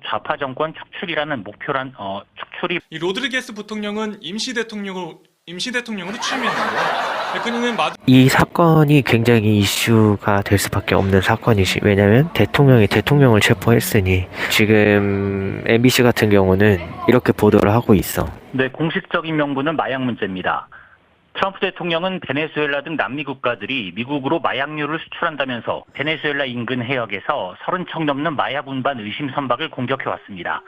좌파 정권 축출이라는 축출이. 이 로드리게스 부통령은 임시 대통령으로 취임했는데요. 그는 이 사건이 굉장히 이슈가 될 수밖에 없는 사건이지. 왜냐면 대통령이 대통령을 체포했으니. 지금 MBC 같은 경우는 이렇게 보도를 하고 있어. 네, 공식적인 명분은 마약 문제입니다. 트럼프 대통령은 베네수엘라 등 남미 국가들이 미국으로 마약류를 수출한다면서 베네수엘라 인근 해역에서 30척 넘는 마약 운반 의심 선박을 공격해왔습니다.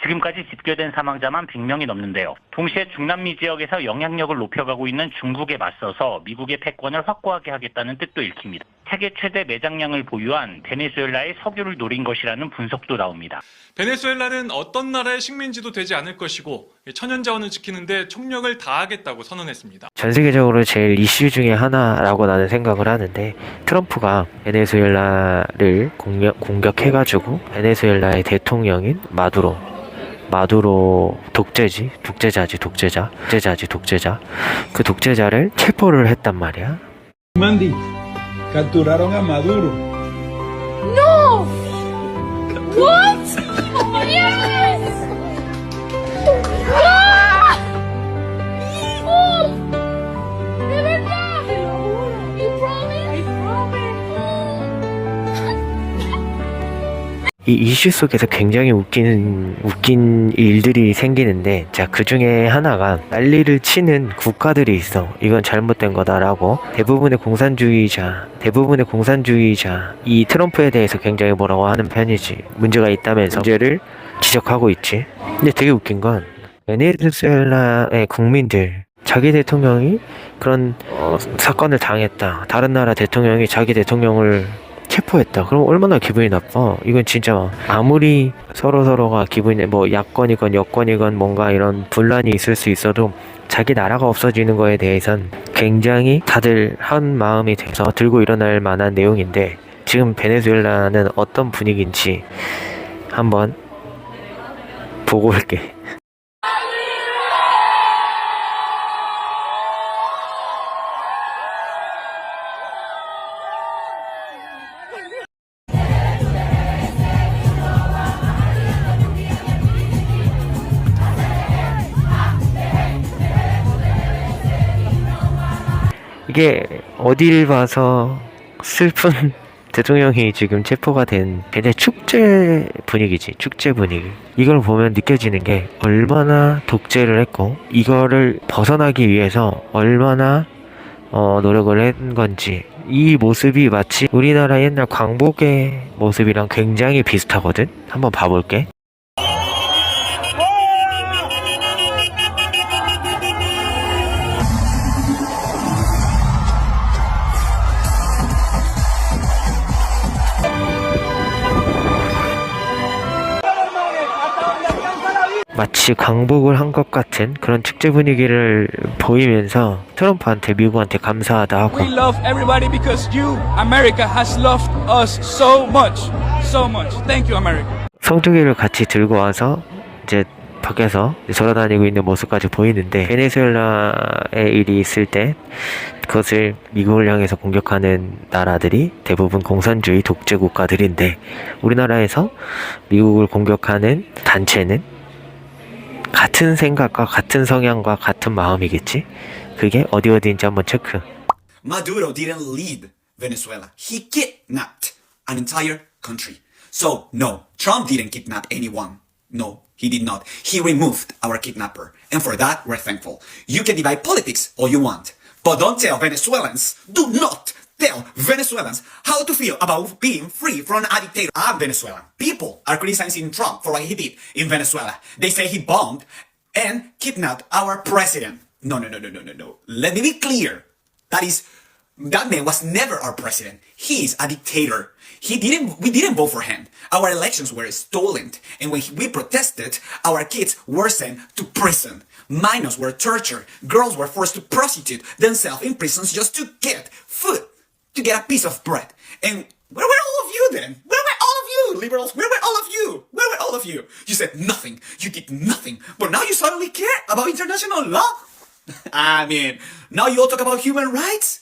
지금까지 집계된 사망자만 100명이 넘는데요. 동시에 중남미 지역에서 영향력을 높여가고 있는 중국에 맞서서 미국의 패권을 확고하게 하겠다는 뜻도 읽힙니다. 세계 최대 매장량을 보유한 베네수엘라의 석유를 노린 것이라는 분석도 나옵니다. 베네수엘라는 어떤 나라의 식민지도 되지 않을 것이고 천연자원을 지키는데 총력을 다하겠다고 선언했습니다. 전 세계적으로 제일 이슈 중에 하나라고 나는 생각을 하는데, 트럼프가 베네수엘라를 공격해가지고 베네수엘라의 대통령인 마두로 독재자. 그 독재자를 체포를 했단 말이야. Mandy, capturaron a Maduro. No! What? Yes! ¡Ah! ¡Oh! ¡De verdad! Te lo juro. You promise? I promise. 이 이슈 속에서 굉장히 웃긴 일들이 생기는데, 자, 그 중에 하나가 난리를 치는 국가들이 있어. 이건 잘못된 거다라고 대부분의 공산주의자 이 트럼프에 대해서 굉장히 뭐라고 하는 편이지. 문제가 있다면서 문제를 지적하고 있지. 근데 되게 웃긴 건 베네수엘라의 국민들, 자기 대통령이 그런 사건을 당했다, 다른 나라 대통령이 자기 대통령을 체포했다. 그럼 얼마나 기분이 나빠. 이건 진짜 아무리 서로가 기분이 야권이건 여권이건 뭔가 이런 분란이 있을 수 있어도 자기 나라가 없어지는 거에 대해선 굉장히 다들 한 마음이 돼서 들고 일어날 만한 내용인데, 지금 베네수엘라는 어떤 분위기인지 한번 보고 올게. 이게 어딜 봐서 슬픈 대통령이 지금 체포가 된 걔네 축제 분위기지. 축제 분위기. 이걸 보면 느껴지는 게 얼마나 독재를 했고 이거를 벗어나기 위해서 얼마나 노력을 한 건지. 이 모습이 마치 우리나라 옛날 광복의 모습이랑 굉장히 비슷하거든. 한번 봐볼게. 마치 광복을 한 것 같은 그런 축제 분위기를 보이면서 트럼프한테, 미국한테 감사하다 하고. We love everybody because you, America, has loved us so much, so much. Thank you, America. 성조기를 같이 들고 와서 이제 밖에서 돌아다니고 있는 모습까지 보이는데, 베네수엘라의 일이 있을 때 그것을 미국을 향해서 공격하는 나라들이 대부분 공산주의 독재 국가들인데, 우리나라에서 미국을 공격하는 단체는 같은 생각과 같은 성향과 같은 마음이겠지? 그게 어디인지 한번 체크. Maduro didn't lead Venezuela. He kidnapped an entire country. So, no, Trump didn't kidnap anyone. No, he did not. He removed our kidnapper. And for that, we're thankful. You can divide politics all you want. But don't tell Venezuelans, do not tell Venezuelans how to feel about being free from a dictator. I'm Venezuelan. People are criticizing Trump for what he did in Venezuela. They say he bombed and kidnapped our president. No. Let me be clear. That man was never our president. He is a dictator. We didn't vote for him. Our elections were stolen. And when we protested, our kids were sent to prison. Minors were tortured. Girls were forced to prostitute themselves in prisons just to get food, to get a piece of bread. And where were all of you then? Where were all of you, liberals? Where were all of you? Where were all of you? You said nothing. You did nothing. But now you suddenly care about international law? I mean, now you all talk about human rights?